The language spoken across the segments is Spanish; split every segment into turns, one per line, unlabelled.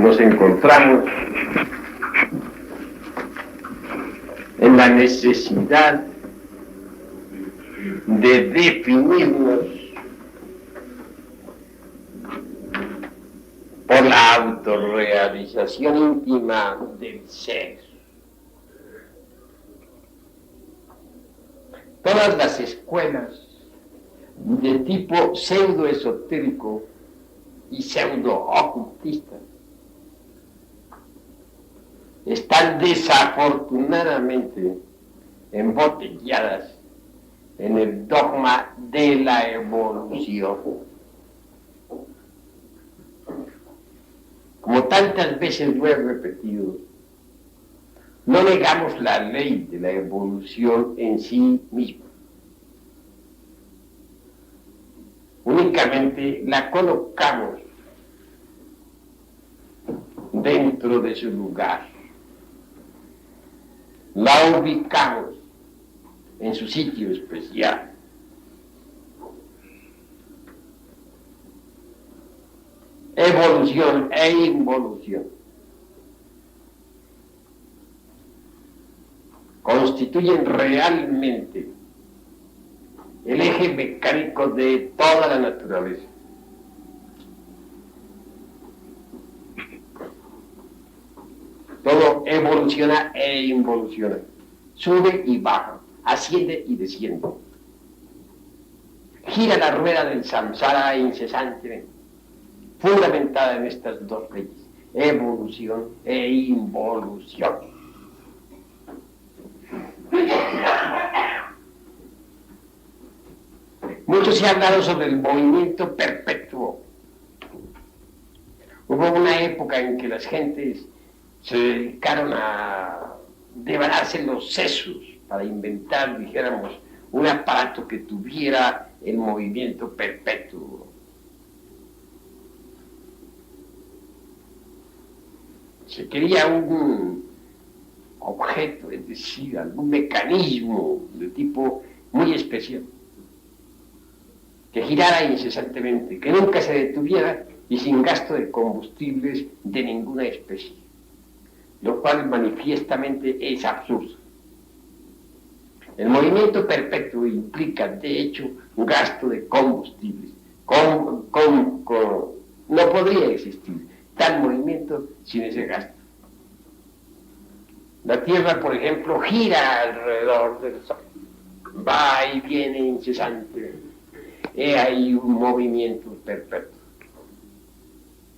nos encontramos en la necesidad de definirnos por la autorrealización íntima del ser. Todas las escuelas de tipo pseudo-esotérico y pseudo-ocultista están desafortunadamente embotelladas en el dogma de la evolución. Como tantas veces lo he repetido, no negamos la ley de la evolución en sí misma. Únicamente la colocamos dentro de su lugar. La ubicamos en su sitio especial. Evolución e involución constituyen realmente el eje mecánico de toda la naturaleza. Todo evoluciona e involuciona, sube y baja, asciende y desciende. Gira la rueda del samsara incesantemente, fundamentada en estas dos leyes, evolución e involución. Mucho se ha hablado sobre el movimiento perpetuo. Hubo una época en que las gentes se dedicaron a devanarse los sesos para inventar, dijéramos, un aparato que tuviera el movimiento perpetuo. Se quería un objeto, es decir, algún mecanismo de tipo muy especial, que girara incesantemente, que nunca se detuviera y sin gasto de combustibles de ninguna especie, lo cual manifiestamente es absurdo. El movimiento perpetuo implica, de hecho, un gasto de combustibles. No podría existir tal movimiento sin ese gasto. La Tierra, por ejemplo, gira alrededor del Sol, va y viene incesantemente. Hay un movimiento perpetuo.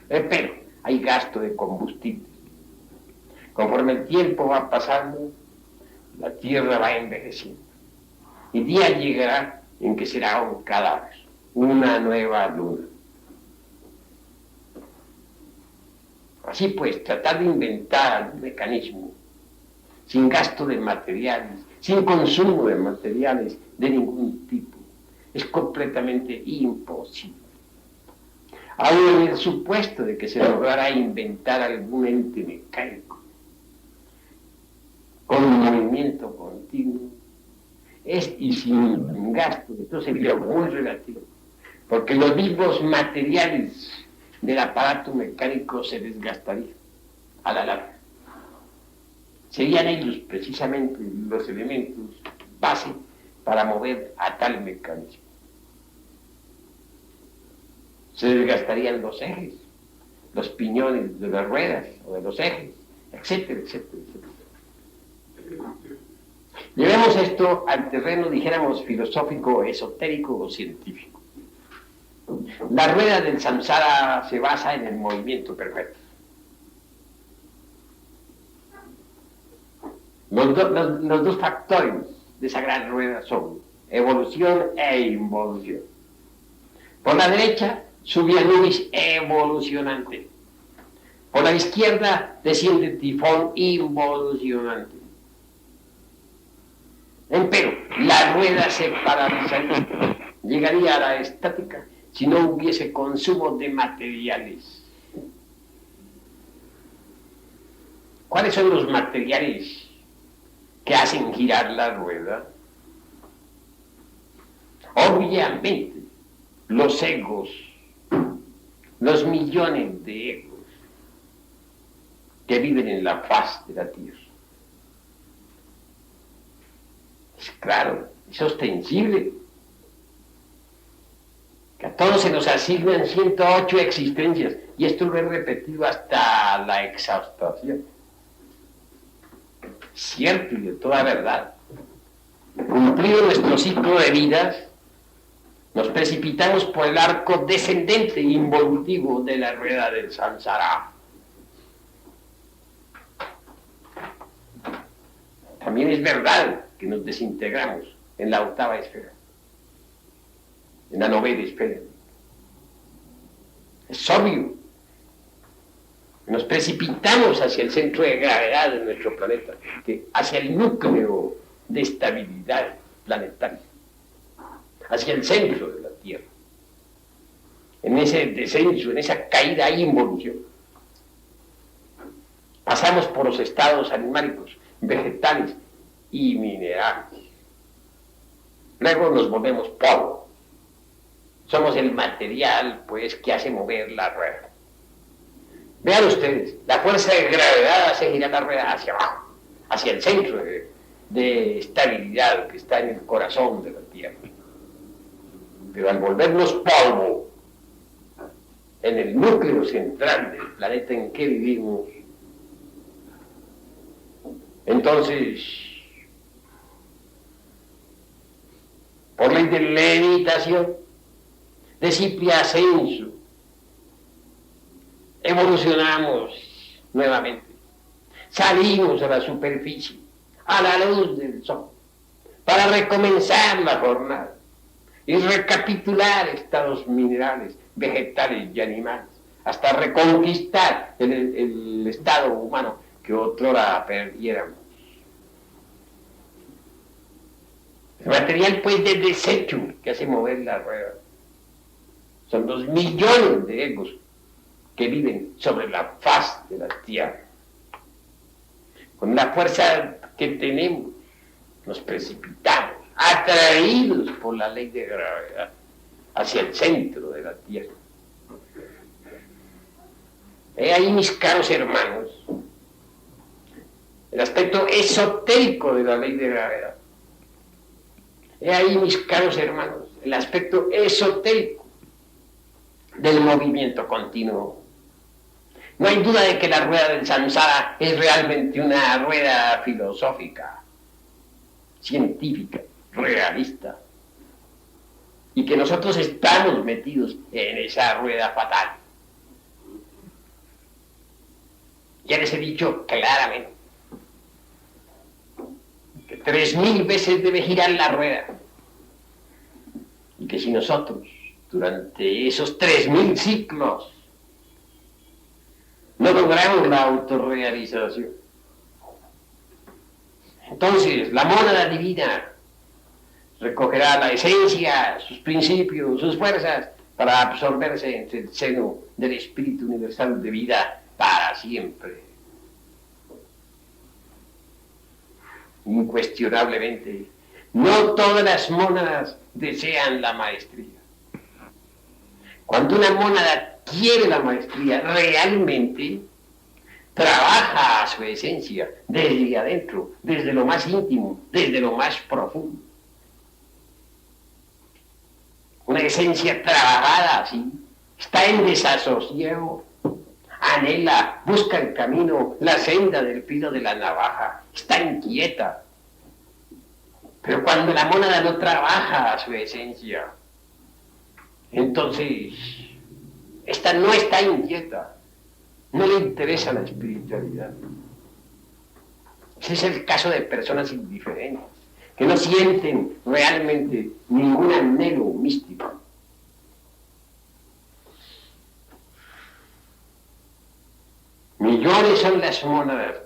Pero hay gasto de combustible. Conforme el tiempo va pasando, la Tierra va envejeciendo. Y día llegará en que será un cadáver, una nueva luna. Así pues, tratar de inventar un mecanismo sin gasto de materiales, sin consumo de materiales de ningún tipo, es completamente imposible. Aún en el supuesto de que se lograra inventar algún ente mecánico con un movimiento continuo, y sin gasto, esto sería muy relativo, porque los mismos materiales del aparato mecánico se desgastarían a la larga. Serían ellos precisamente los elementos base para mover a tal mecanismo. Se desgastarían los ejes, los piñones de las ruedas o de los ejes, etcétera, etcétera, etcétera. Llevemos esto al terreno, dijéramos, filosófico, esotérico o científico. La rueda del samsara se basa en el movimiento perpetuo. Los dos factores de esa gran rueda son evolución e involución. Por la derecha sube a nubes evolucionante. Por la izquierda desciende tifón involucionante. Empero, la rueda se paralizaría, llegaría a la estática si no hubiese consumo de materiales. ¿Cuáles son los materiales que hacen girar la rueda? Obviamente, los egos, los millones de egos, que viven en la faz de la tierra. Es claro, es ostensible que a todos se nos asignan 108 existencias, y esto lo he repetido hasta la exhaustación. Cierto y de toda verdad. Cumplido nuestro ciclo de vidas, nos precipitamos por el arco descendente e involutivo de la rueda del samsara. También es verdad que nos desintegramos en la octava esfera, en la novena esfera. Es obvio. Nos precipitamos hacia el centro de gravedad de nuestro planeta, hacia el núcleo de estabilidad planetaria, hacia el centro de la Tierra. En ese descenso, en esa caída hay involución. Pasamos por los estados animálicos, vegetales y minerales. Luego nos volvemos polvo. Somos el material, pues, que hace mover la rueda. Vean ustedes, la fuerza de gravedad hace girar la rueda hacia abajo, hacia el centro de estabilidad que está en el corazón de la Tierra. Pero al volvernos polvo, en el núcleo central del planeta en que vivimos, entonces, por ley de levitación, de simple ascenso, evolucionamos nuevamente, salimos a la superficie, a la luz del sol, para recomenzar la jornada y recapitular estados minerales, vegetales y animales, hasta reconquistar el estado humano que otrora perdiéramos. El material, pues, de desecho que hace mover la rueda son los millones de egos que viven sobre la faz de la Tierra. Con la fuerza que tenemos, nos precipitamos, atraídos por la ley de gravedad, hacia el centro de la Tierra. He ahí, mis caros hermanos, el aspecto esotérico de la ley de gravedad. He ahí, mis caros hermanos, el aspecto esotérico del movimiento continuo. No hay duda de que la rueda del samsara es realmente una rueda filosófica, científica, realista, y que nosotros estamos metidos en esa rueda fatal. Ya les he dicho claramente que 3000 veces debe girar la rueda, y que si nosotros, durante esos 3000 ciclos, no logramos la autorrealización, entonces la mónada divina recogerá la esencia, sus principios, sus fuerzas, para absorberse entre el seno del Espíritu Universal de vida para siempre. Incuestionablemente, no todas las mónadas desean la maestría. Cuando una mónada quiere la maestría, realmente trabaja a su esencia desde adentro, desde lo más íntimo, desde lo más profundo. Una esencia trabajada así, está en desasosiego, anhela, busca el camino, la senda del filo de la navaja, está inquieta. Pero cuando la mónada no trabaja a su esencia, entonces esta no está inquieta, no le interesa la espiritualidad. Ese es el caso de personas indiferentes, que no sienten realmente ningún anhelo místico. Millones son las mónadas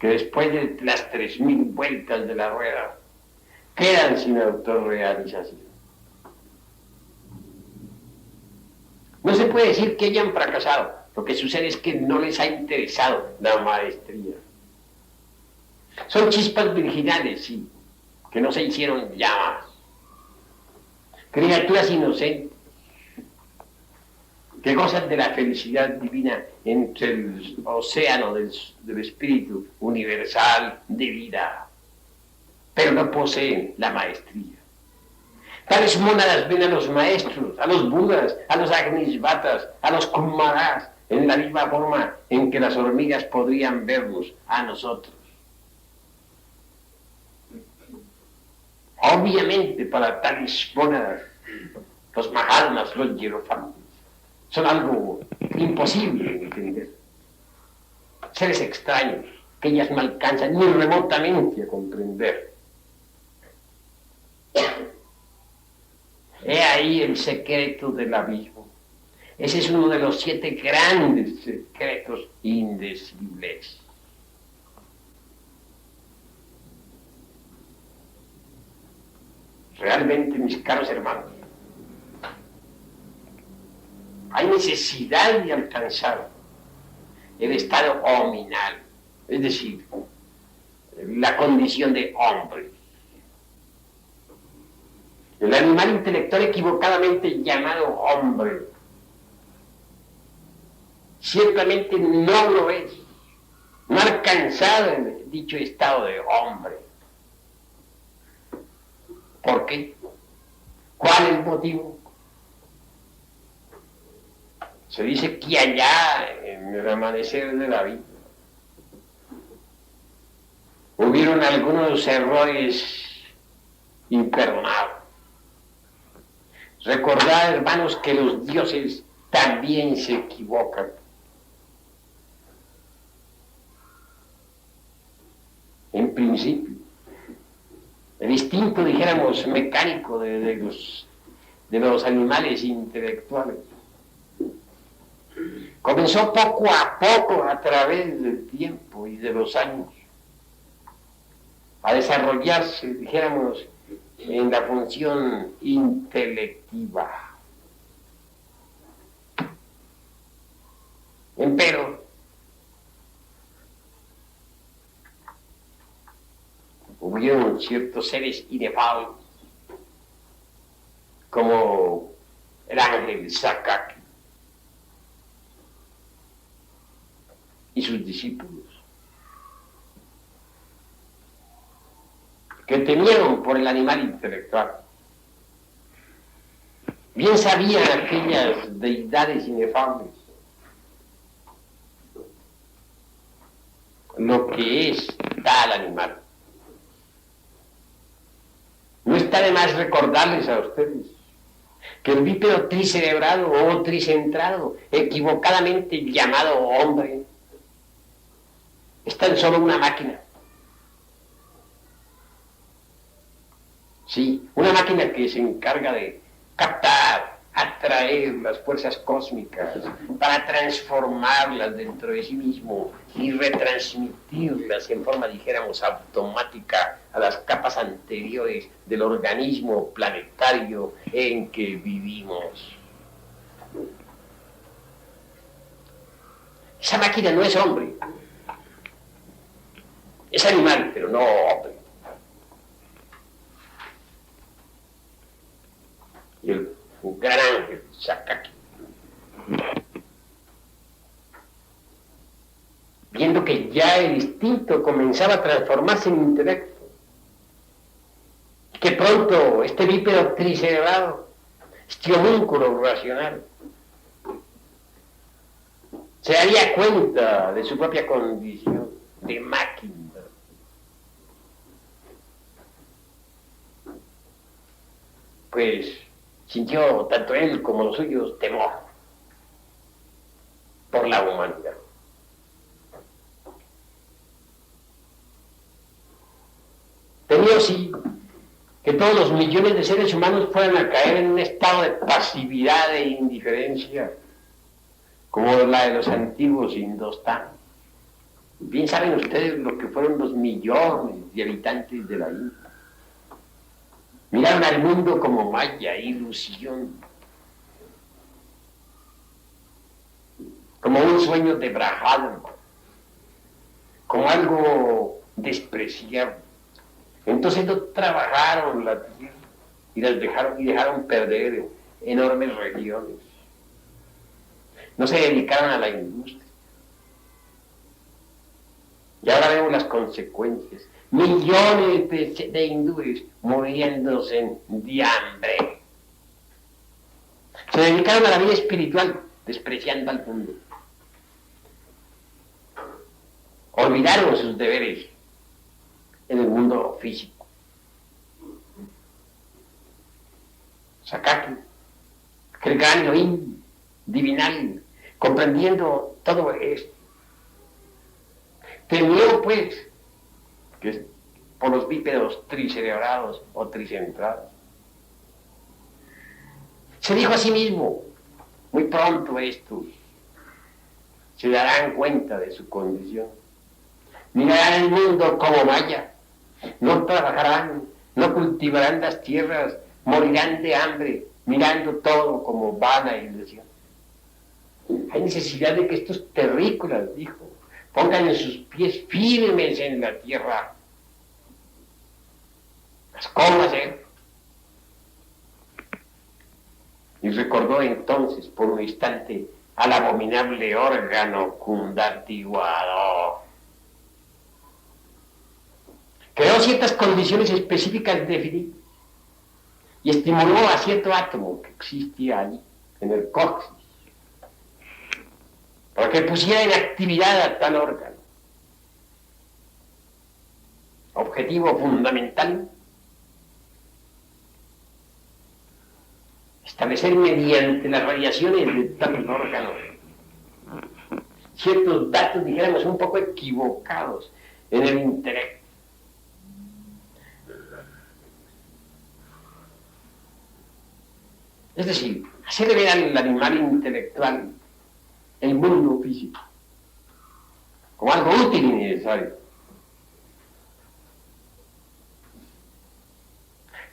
que después de las 3000 vueltas de la rueda quedan sin autorrealización. No se puede decir que hayan fracasado, lo que sucede es que no les ha interesado la maestría. Son chispas virginales, sí, que no se hicieron llamas. Criaturas inocentes, que gozan de la felicidad divina entre el océano del espíritu universal de vida, pero no poseen la maestría. Tales mónadas ven a los maestros, a los budas, a los agnisvatas, a los kumaras, en la misma forma en que las hormigas podrían vernos a nosotros. Obviamente, para tales mónadas, los mahatmas, los hierofantes, son algo imposible de entender. Seres extraños que ellas no alcanzan ni remotamente a comprender. He ahí el secreto del abismo. Ese es uno de los 7 grandes secretos indecibles. Realmente, mis caros hermanos, hay necesidad de alcanzar el estado hominal, es decir, la condición de hombre. El animal intelectual equivocadamente llamado hombre, ciertamente no lo es, no ha alcanzado el dicho estado de hombre. ¿Por qué? ¿Cuál es el motivo? Se dice que allá, en el amanecer de la vida, hubieron algunos errores imperdonables. Recordad, hermanos, que los dioses también se equivocan. En principio, el instinto, dijéramos, mecánico de los animales intelectuales comenzó poco a poco, a través del tiempo y de los años, a desarrollarse, dijéramos, en la función intelectiva. Empero, hubieron ciertos seres inefables, como el ángel Sakaki y sus discípulos, que temieron por el animal intelectual. Bien sabían aquellas deidades inefables lo que es tal animal. No está de más recordarles a ustedes que el bípedo tricerebrado o tricentrado, equivocadamente llamado hombre, es tan solo una máquina. Sí, una máquina que se encarga de captar, atraer las fuerzas cósmicas para transformarlas dentro de sí mismo y retransmitirlas en forma, dijéramos, automática a las capas anteriores del organismo planetario en que vivimos. Esa máquina no es hombre, es animal, pero no hombre. Y el gran ángel Sakaki, viendo que ya el instinto comenzaba a transformarse en intelecto, que pronto este bípedo tricerebrado, este homúnculo racional, se daría cuenta de su propia condición de máquina. Pues sintió tanto él como los suyos temor por la humanidad. Temió, sí, que todos los millones de seres humanos fueran a caer en un estado de pasividad e indiferencia, como la de los antiguos indostanos. Bien saben ustedes lo que fueron los millones de habitantes de la India. Miraron al mundo como maya, ilusión, como un sueño de Brahadma, como algo despreciable. Entonces no trabajaron la tierra y dejaron perder enormes regiones. no se dedicaron a la industria. Y ahora vemos las consecuencias. Millones de hindúes muriéndose de hambre. Se dedicaron a la vida espiritual, despreciando al mundo. Olvidaron sus deberes en el mundo físico. Sakaki, aquel gran Elohim divinal, comprendiendo todo esto, temió pues que por los bípedos tricerebrados o tricentrados. Se dijo a sí mismo, muy pronto estos se darán cuenta de su condición. Mirarán el mundo como maya, no trabajarán, no cultivarán las tierras, morirán de hambre, mirando todo como vana ilusión. Hay necesidad de que estos terrícolas, dijo, pongan sus pies firmes en la tierra. ¿Cómo hacer? Y recordó entonces por un instante al abominable órgano cundartiguado. Creó ciertas condiciones específicas definidas y estimuló a cierto átomo que existía allí, en el coxis, para que pusiera en actividad a tal órgano. Objetivo fundamental: establecer mediante las radiaciones de tal órgano ciertos datos, dijéramos, un poco equivocados en el intelecto. Es decir, hacerle ver al animal intelectual el mundo físico como algo útil y necesario.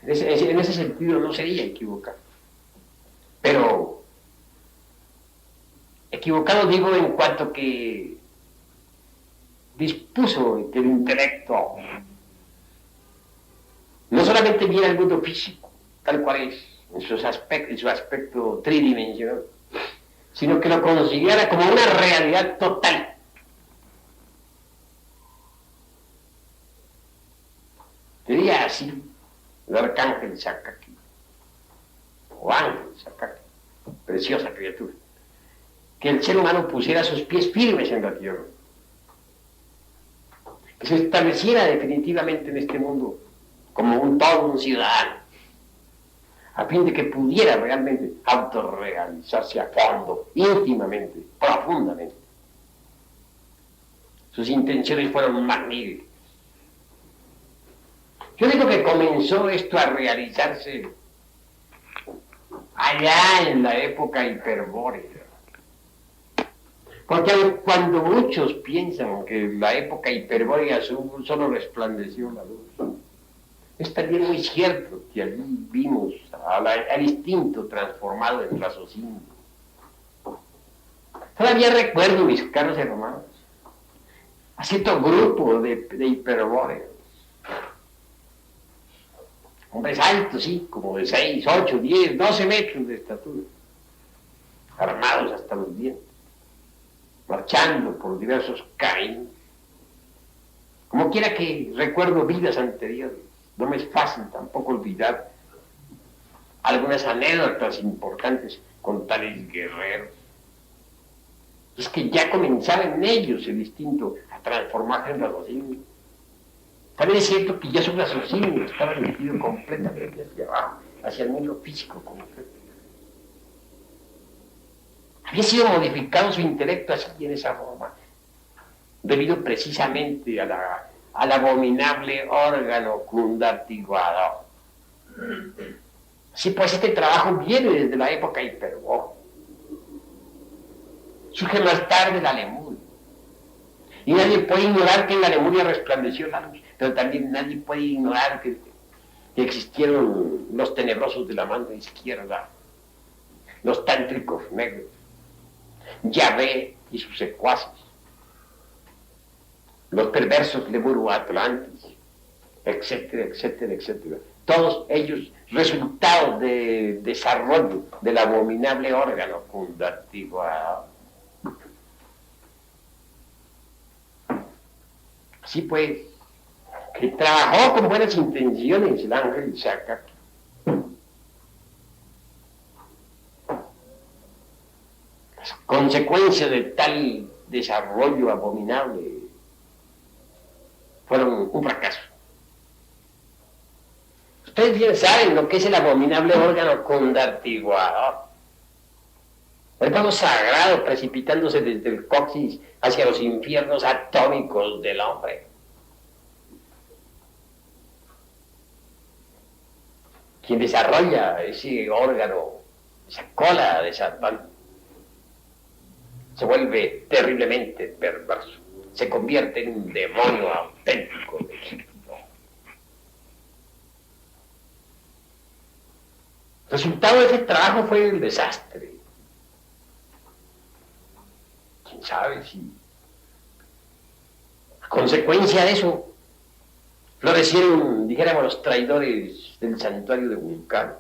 En ese sentido no sería equivocado. Pero equivocado digo en cuanto que dispuso que el intelecto no solamente viera el mundo físico, tal cual es, en su aspecto tridimensional, sino que lo considerara como una realidad total. Diría así el arcángel Sakaki, o ángel Sakaki, preciosa criatura, que el ser humano pusiera sus pies firmes en la tierra, que se estableciera definitivamente en este mundo como todo un ciudadano, a fin de que pudiera realmente autorrealizarse a fondo, íntimamente, profundamente. Sus intenciones fueron magníficas. Yo digo que comenzó esto a realizarse allá en la época hiperbórea. Porque cuando muchos piensan que en la época hiperbórea solo resplandeció la luz, es también muy cierto que allí vimos al instinto transformado en raciocinio. Todavía recuerdo, mis caros hermanos, a cierto grupo de hiperbóreos, hombres altos, sí, como de 6, 8, 10, 12 metros de estatura, armados hasta los dientes, marchando por diversos caminos. Como quiera que recuerdo vidas anteriores, no me es fácil tampoco olvidar algunas anécdotas importantes con tales guerreros. Es que ya comenzaba en ellos el instinto a transformarse en raciocinio. También es cierto que ya su raciocinio estaba dirigido completamente hacia abajo, hacia el mundo físico completo. Había sido modificado su intelecto así, en esa forma, debido precisamente al abominable órgano cundartiguado. Sí, pues este trabajo viene desde la época hiperbórea. Surge más tarde la Lemuria. Y nadie puede ignorar que en la Lemuria resplandeció la luz, pero también nadie puede ignorar que existieron los tenebrosos de la mano izquierda, los tántricos negros, Yahvé y sus secuaces, los perversos Lemuro-Atlantes, etcétera, etcétera, etcétera. Todos ellos resultados de desarrollo del abominable órgano cundartiguado. Así pues, que trabajó con buenas intenciones el ángel Sakaki. Las consecuencias de tal desarrollo abominable fueron un fracaso. Ustedes bien saben lo que es el abominable órgano condartiguador. El palo sagrado precipitándose desde el coxis hacia los infiernos atómicos del hombre. Quien desarrolla ese órgano, esa cola de Satán, se vuelve terriblemente perverso. Se convierte en un demonio auténtico de Egipto. El resultado de ese trabajo fue el desastre. ¿Quién sabe si a consecuencia de eso florecieron, dijéramos, los traidores del santuario de Vulcano?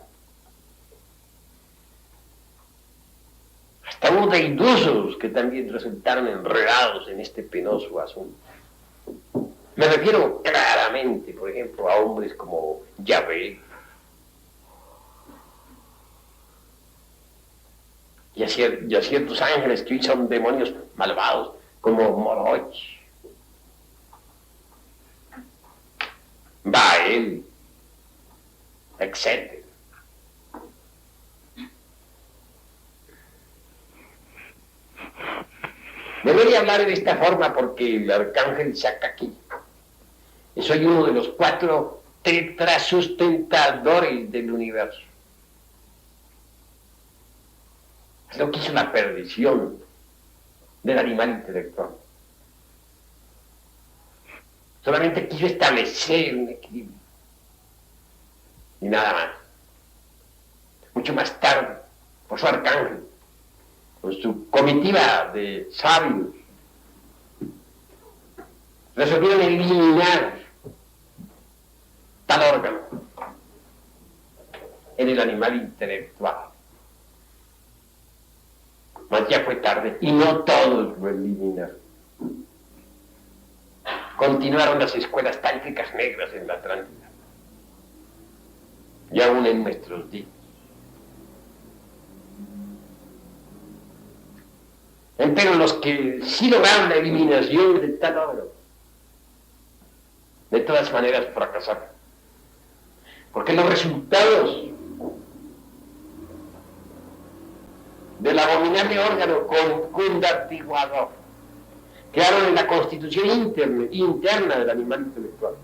Hasta hubo deidusos que también resultaron enredados en este penoso asunto. Me refiero claramente, por ejemplo, a hombres como Yahvé y a ciertos ángeles que hoy son demonios malvados, como Moloch, Baal, etc. Me voy a hablar de esta forma porque el arcángel Sakaki es hoy uno de los 4 tetrasustentadores del universo. Es lo que hizo la perdición del animal intelectual. Solamente quiso establecer un equilibrio y nada más. Mucho más tarde, por su arcángel, con su comitiva de sabios, resolvieron eliminar tal órgano en el animal intelectual. Mas ya fue tarde y no todos lo eliminaron. Continuaron las escuelas tántricas negras en la Atlántida y aún en nuestros días. Pero los que sí lograron la eliminación de tal órgano, de todas maneras fracasaron. Porque los resultados del abominable órgano condartiguador quedaron en la constitución interna del animal intelectual.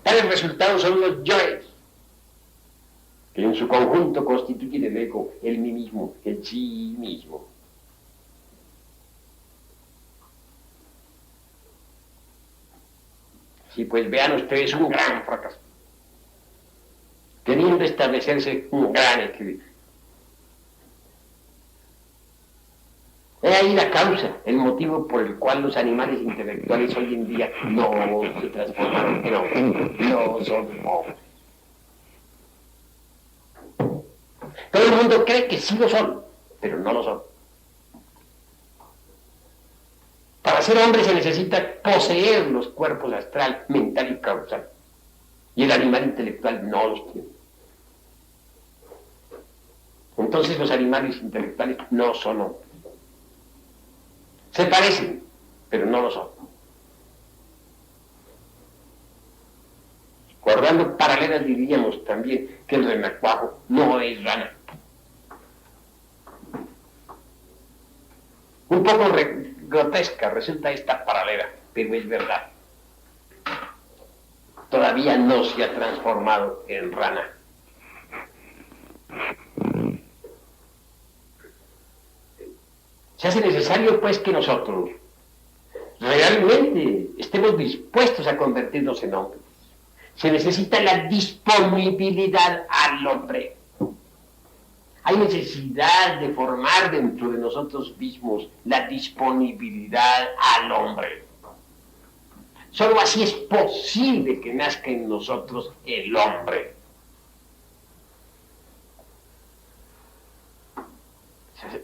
Tales resultados son los yoes, que en su conjunto constituyen el ego, el mí mismo, el sí mismo. Sí, pues vean ustedes un gran fracaso, teniendo establecerse un gran equilibrio. Es ahí la causa, el motivo por el cual los animales intelectuales hoy en día no se transformaron en hombres, no son hombres. Todo el mundo cree que sí lo son, pero no lo son. Para ser hombre se necesita poseer los cuerpos astral, mental y causal. Y el animal intelectual no los tiene. Entonces los animales intelectuales no son hombres. Se parecen, pero no lo son. Guardando paralelas diríamos también que el renacuajo no es rana. Un poco grotesca resulta esta paralela, pero es verdad. Todavía no se ha transformado en rana. Se hace necesario, pues, que nosotros realmente estemos dispuestos a convertirnos en hombres. Se necesita la disponibilidad al hombre. Hay necesidad de formar dentro de nosotros mismos la disponibilidad al hombre. Solo así es posible que nazca en nosotros el hombre.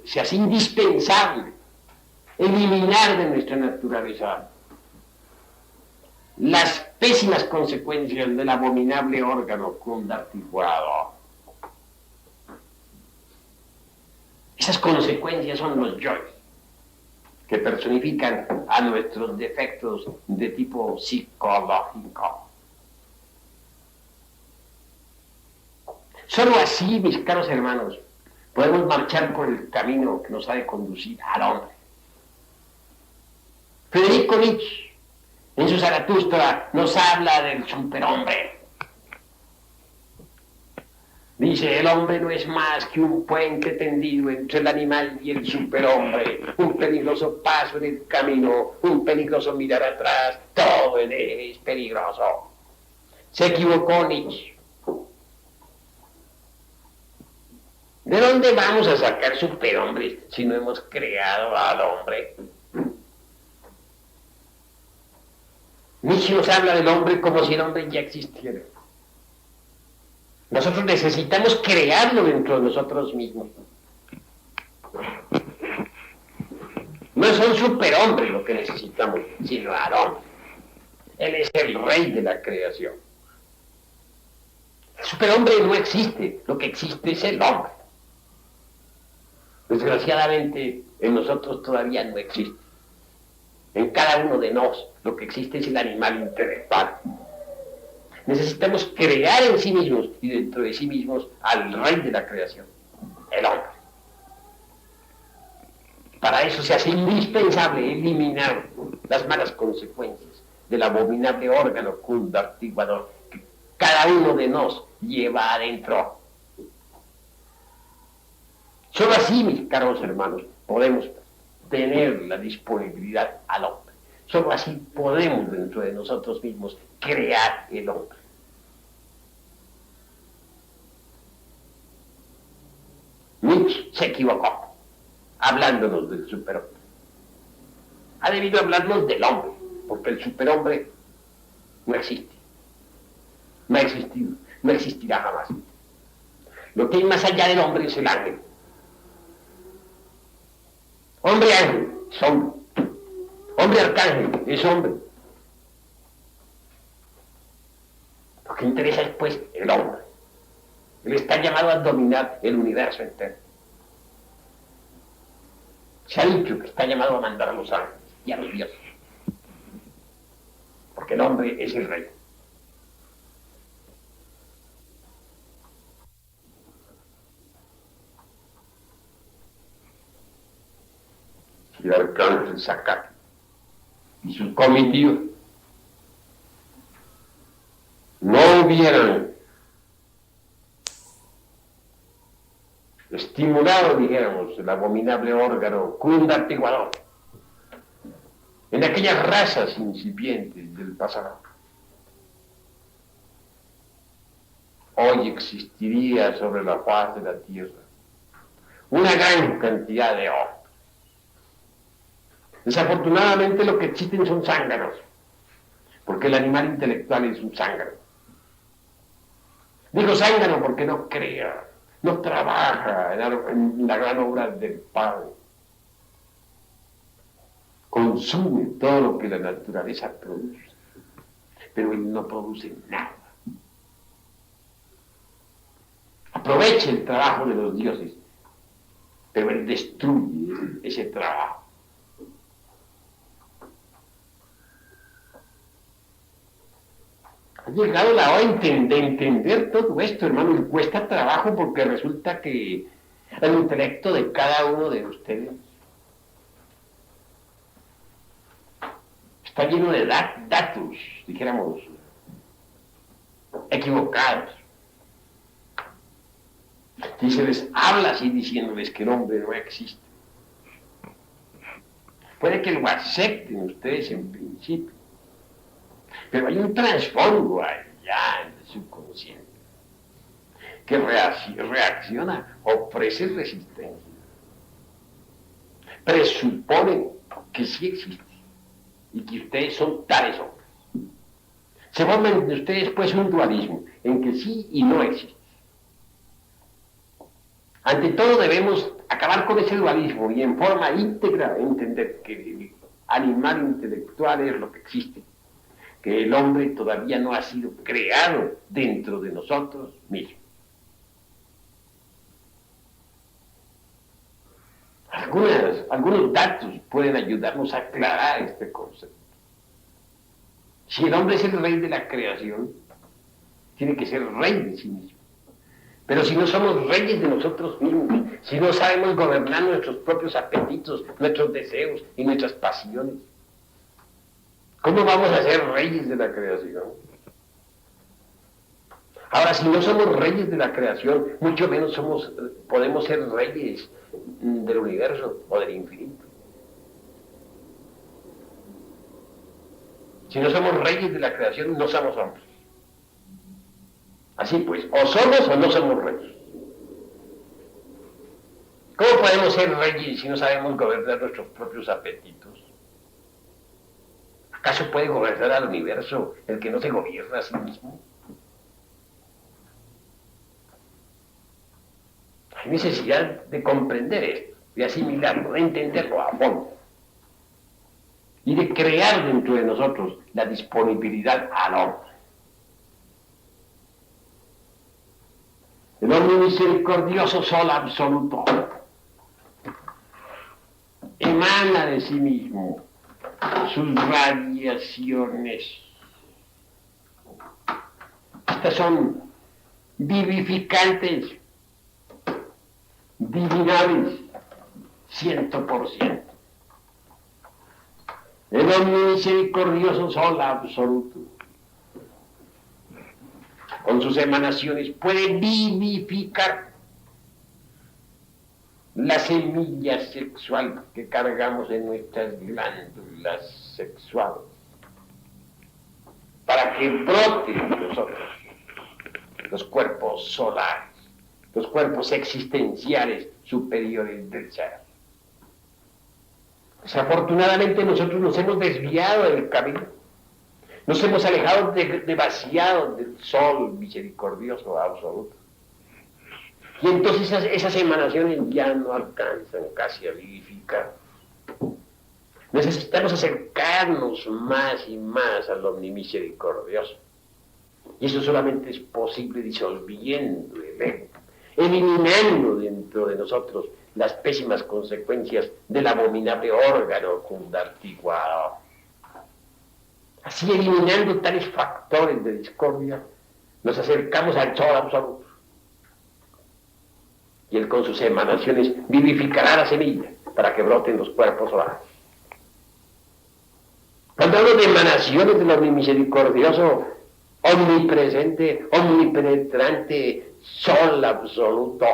Se hace indispensable eliminar de nuestra naturaleza las pésimas consecuencias del abominable órgano condarticulado. Esas consecuencias son los yoes, que personifican a nuestros defectos de tipo psicológico. Solo así, mis caros hermanos, podemos marchar por el camino que nos ha de conducir al hombre. Federico Nietzsche, en su Zaratustra, nos habla del superhombre. Dice, el hombre no es más que un puente tendido entre el animal y el superhombre, un peligroso paso en el camino, un peligroso mirar atrás, todo en él es peligroso. Se equivocó Nietzsche. ¿De dónde vamos a sacar superhombres si no hemos creado al hombre? Nietzsche nos habla del hombre como si el hombre ya existiera. Nosotros necesitamos crearlo dentro de nosotros mismos. No es un superhombre lo que necesitamos, sino al hombre. Él es el rey de la creación. El superhombre no existe, lo que existe es el hombre. Desgraciadamente, en nosotros todavía no existe. En cada uno de nosotros, lo que existe es el animal intelectual. Necesitamos crear en sí mismos y dentro de sí mismos al rey de la creación, el hombre. Para eso se hace indispensable eliminar las malas consecuencias del abominable órgano condartiguador que cada uno de nosotros lleva adentro. Solo así, mis caros hermanos, podemos tener la disponibilidad al hombre. Solo así podemos dentro de nosotros mismos crear el hombre. Nietzsche se equivocó hablándonos del superhombre. Ha debido hablarnos del hombre, porque el superhombre no existe. No ha existido, no existirá jamás. Lo que hay más allá del hombre es el ángel. Hombre ángel es hombre. Hombre arcángel es hombre. Lo que interesa es pues el hombre. Él está llamado a dominar el universo entero. Se ha dicho que está llamado a mandar a los ángeles y a los dioses. Porque el hombre es el rey. Y el arcángel Sacar y su comitiva no hubieran estimulado, dijéramos, el abominable órgano condartiguador en aquellas razas incipientes del pasado, hoy existiría sobre la faz de la tierra una gran cantidad de hombres. Desafortunadamente lo que existen son zánganos, porque el animal intelectual es un zángano. Digo zángano porque no crea, no trabaja en la gran obra del Padre. Consume todo lo que la naturaleza produce, pero él no produce nada. Aprovecha el trabajo de los dioses, pero él destruye ese trabajo. Ha llegado la hora de entender todo esto, hermano, y cuesta trabajo porque resulta que el intelecto de cada uno de ustedes está lleno de datos, dijéramos, equivocados. Y se les habla así diciéndoles que el hombre no existe. Puede que lo acepten ustedes en principio, pero hay un trasfondo allá en el subconsciente que reacciona, ofrece resistencia. Presupone que sí existe y que ustedes son tales hombres. Se forman de ustedes pues un dualismo en que sí y no existe. Ante todo debemos acabar con ese dualismo y en forma íntegra entender que el animal intelectual es lo que existe, que el hombre todavía no ha sido creado dentro de nosotros mismos. Algunos datos pueden ayudarnos a aclarar este concepto. Si el hombre es el rey de la creación, tiene que ser rey de sí mismo. Pero si no somos reyes de nosotros mismos, si no sabemos gobernar nuestros propios apetitos, nuestros deseos y nuestras pasiones, ¿cómo vamos a ser reyes de la creación? Ahora, si no somos reyes de la creación, mucho menos podemos ser reyes del universo o del infinito. Si no somos reyes de la creación, no somos hombres. Así pues, o somos o no somos reyes. ¿Cómo podemos ser reyes si no sabemos gobernar nuestros propios apetitos? ¿Acaso puede gobernar al universo el que no se gobierna a sí mismo? Hay necesidad de comprender esto, de asimilarlo, de entenderlo a fondo y de crear dentro de nosotros la disponibilidad al hombre. El hombre misericordioso, sol absoluto, emana de sí mismo sus radiaciones. Estas son vivificantes, divinales, 100%. El hombre misericordioso, sol absoluto, con sus emanaciones puede vivificar la semilla sexual que cargamos en nuestras glándulas sexuales, para que broten de nosotros los cuerpos solares, los cuerpos existenciales superiores del ser. Desafortunadamente nosotros nos hemos desviado del camino, nos hemos alejado demasiado del sol misericordioso absoluto. Y entonces esas emanaciones ya no alcanzan casi a vivificar. Necesitamos acercarnos más y más al omnimisericordioso. Y eso solamente es posible disolviendo el ego, eliminando dentro de nosotros las pésimas consecuencias del abominable órgano fundartiguado. Así, eliminando tales factores de discordia, nos acercamos al sol absoluto. Y él con sus emanaciones vivificará la semilla para que broten los cuerpos solares. Cuando hablo de emanaciones del omnimisericordioso, omnipresente, omnipenetrante, sol absoluto,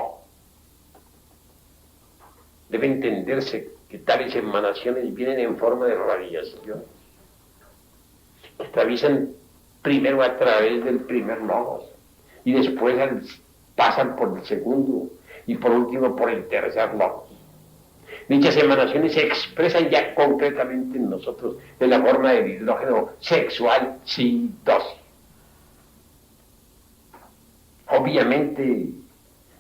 debe entenderse que tales emanaciones vienen en forma de radiación, que atraviesan primero a través del primer logos y después pasan por el segundo y por último por el tercer logos. Dichas emanaciones se expresan ya concretamente en nosotros en la forma del hidrógeno sexual Si-12. Obviamente,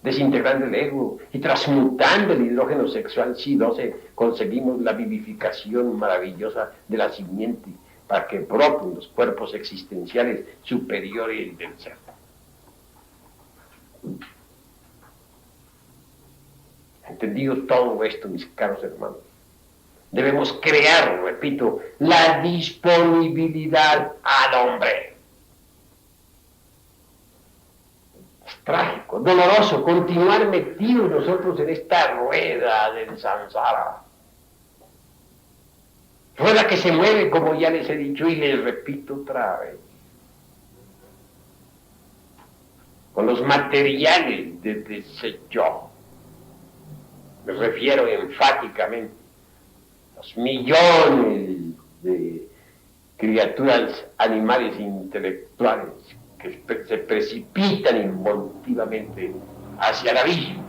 desintegrando el ego y transmutando el hidrógeno sexual Si-12, conseguimos la vivificación maravillosa de la simiente para que broten los cuerpos existenciales superiores del ser. Entendido todo esto, mis caros hermanos, debemos crear, repito, la disponibilidad al hombre. Es trágico, doloroso continuar metidos nosotros en esta rueda del samsara. Rueda que se mueve, como ya les he dicho y les repito otra vez, con los materiales de desecho. Me refiero enfáticamente a los millones de criaturas animales intelectuales que se precipitan involuntariamente hacia el abismo.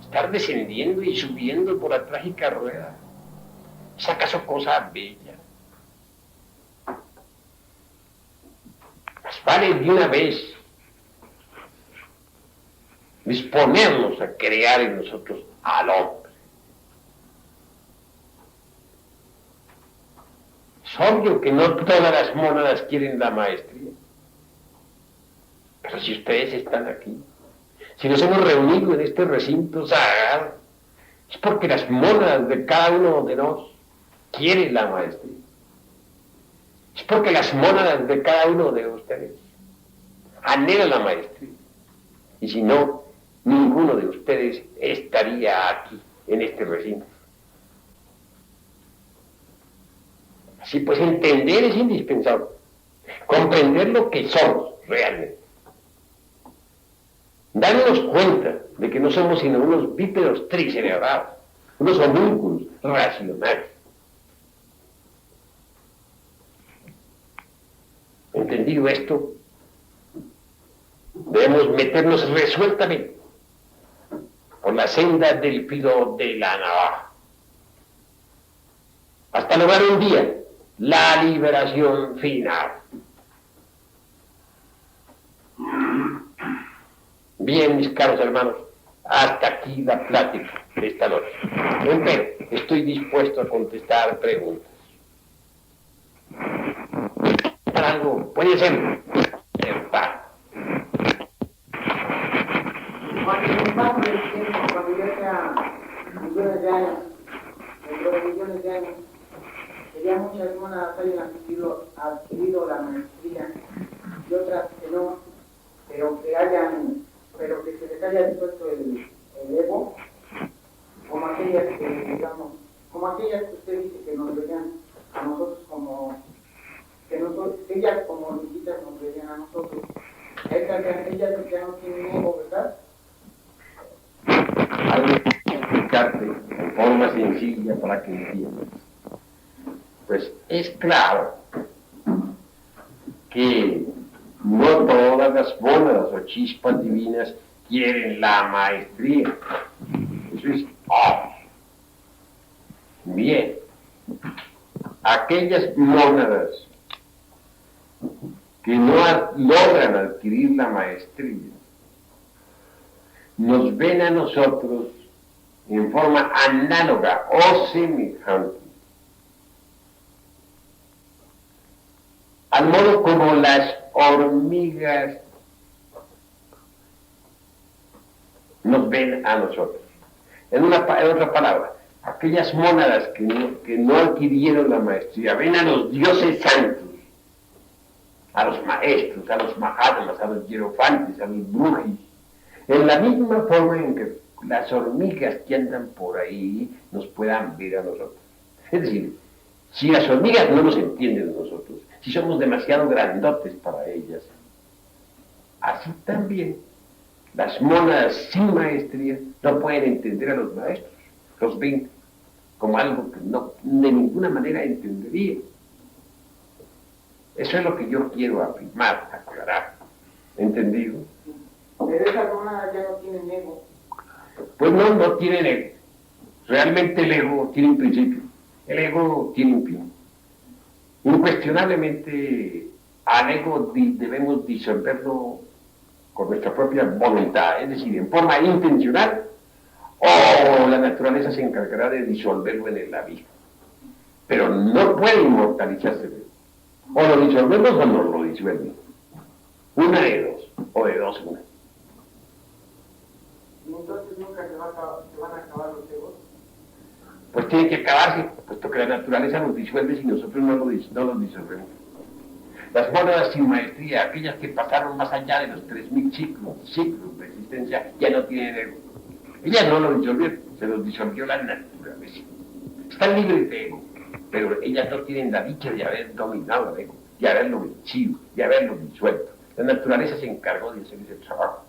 Estar descendiendo y subiendo por la trágica rueda, ¿es acaso cosa bella? Más vale de una vez disponernos a crear en nosotros al hombre. obvio que no todas las mónadas quieren la maestría. Pero si ustedes están aquí, si nos hemos reunido en este recinto sagrado, es porque las mónadas de cada uno de nosotros quieren la maestría. Es porque las mónadas de cada uno de ustedes anhelan la maestría. Y si no, ninguno de ustedes estaría aquí, en este recinto. Así pues, entender es indispensable. Comprender lo que somos realmente. Darnos cuenta de que no somos sino unos bípedos tricerebrados, unos homúnculos racionales. Entendido esto, debemos meternos resueltamente por la senda del filo de la navaja, hasta lograr un día la liberación final. Bien, mis caros hermanos, hasta aquí la plática de esta noche. Pero estoy dispuesto a contestar preguntas. Para algo, puede ser.
Cuando yo sea millones de años, dentro de millones de años, sería muchas monadas hayan adquirido la maestría y otras que no, pero que se les haya disuelto el ego, como aquellas que, digamos, como aquellas que usted dice que nos veían a nosotros como, que nosotros, ellas como hormiguitas nos veían a nosotros. Ellas ya no tienen ego, ¿verdad?
Algo explicarte de forma sencilla para que entiendas. Pues es claro que no todas las mónadas o chispas divinas quieren la maestría. Eso es obvio. Bien, aquellas mónadas que no logran adquirir la maestría nos ven a nosotros en forma análoga o semejante, al modo como las hormigas nos ven a nosotros. En otra palabra, aquellas mónadas que no adquirieron la maestría ven a los dioses santos, a los maestros, a los mahatmas, a los hierofantes, a los brujis, en la misma forma en que las hormigas que andan por ahí nos puedan ver a nosotros. Es decir, si las hormigas no nos entienden a nosotros, si somos demasiado grandotes para ellas, así también las mónadas sin maestría no pueden entender a los maestros, los ven como algo que no de ninguna manera entenderían. Eso es lo que yo quiero afirmar, aclarar. ¿Entendido?
Pero esas monadas ya no tienen ego.
Pues no tienen ego. Realmente el ego tiene un principio. El ego tiene un fin. Incuestionablemente al ego debemos disolverlo con nuestra propia voluntad, es decir, en forma intencional, o la naturaleza se encargará de disolverlo en el abismo. Pero no puede inmortalizarse. O lo disolvemos o no lo disuelven. Una de dos, o de dos una.
Y entonces nunca se van a acabar los egos.
Pues tiene que acabarse, puesto que la naturaleza los disuelve si nosotros no los disolvemos. Las mónadas sin maestría, aquellas que pasaron más allá de los 3000 ciclos de existencia, ya no tienen ego. Ellas no lo disolvieron, se los disolvió la naturaleza. Están libres de ego, pero ellas no tienen la dicha de haber dominado el ego, de haberlo vencido, de haberlo disuelto. La naturaleza se encargó de hacer ese trabajo.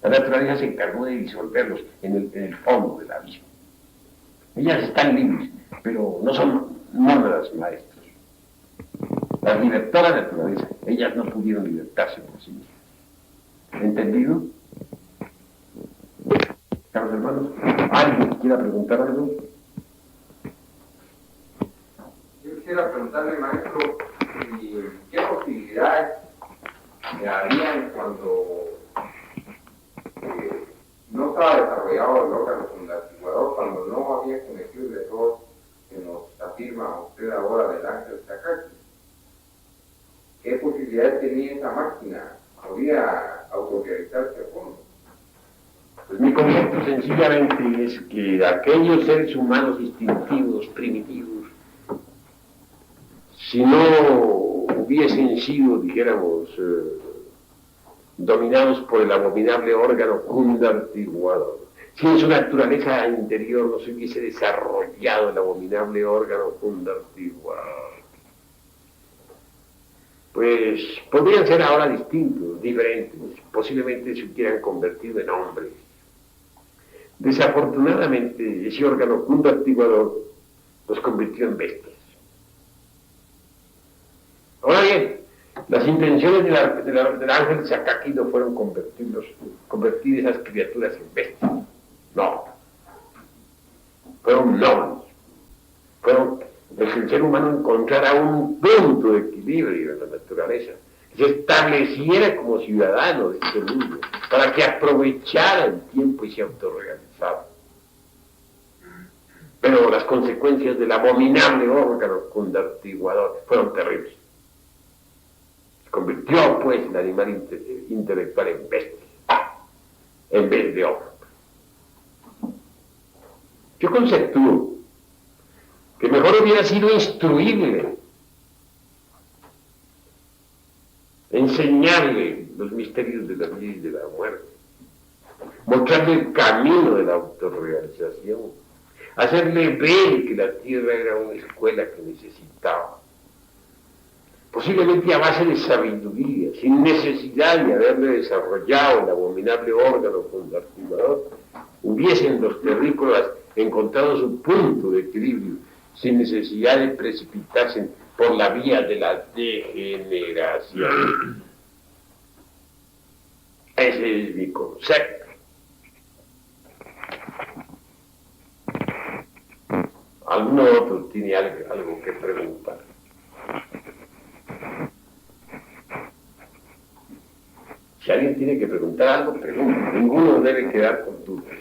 La naturaleza se encargó de disolverlos en el fondo del abismo. Ellas están libres, pero no son mónadas maestros. Las libertó la naturaleza, ellas no pudieron libertarse por sí mismas. ¿Entendido? Caros hermanos, ¿alguien quiera preguntar algo?
Yo quisiera preguntarle, maestro, ¿qué posibilidades habrían cuando no estaba desarrollado el órgano fundactivuador, cuando no había cometido el error que nos afirma usted ahora del ángel Sakai?
Mi concepto sencillamente es que aquellos seres humanos instintivos, primitivos, si no hubiesen sido, dijéramos, dominados por el abominable órgano kundartiguador, si en su naturaleza interior no se hubiese desarrollado el abominable órgano kundartiguador, pues podrían ser ahora distintos, diferentes, posiblemente se hubieran convertido en hombres. Desafortunadamente, ese órgano kundartiguador los convirtió en bestias. Ahora bien, las intenciones del ángel Sakaki no fueron convertir esas criaturas en bestias. No. Fueron nobles. Fueron que el ser humano encontrara un punto de equilibrio en la naturaleza, que se estableciera como ciudadano de este mundo, para que aprovechara el tiempo y se autorrealizara. Pero las consecuencias del abominable órgano kundartiguador fueron terribles. Se convirtió, pues, el animal intelectual en bestia, en vez de hombre. Yo conceptúo que mejor hubiera sido instruirle, enseñarle los misterios de la vida y de la muerte, mostrarle el camino de la autorrealización, hacerle ver que la tierra era una escuela que necesitaba, posiblemente a base de sabiduría, sin necesidad de haberle desarrollado el abominable órgano kundartiguador, hubiesen los terrícolas encontrado su punto de equilibrio, sin necesidad de precipitarse por la vía de la degeneración. Ese es mi concepto. ¿Alguno otro tiene algo que preguntar? Si alguien tiene que preguntar algo, pregunta. Ninguno debe quedar con dudas.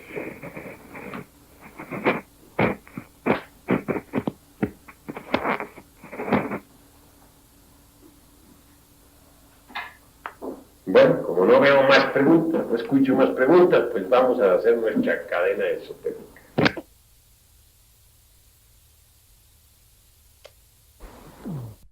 Bueno, como no veo más preguntas, no escucho más preguntas, pues vamos a hacer nuestra cadena de sopero.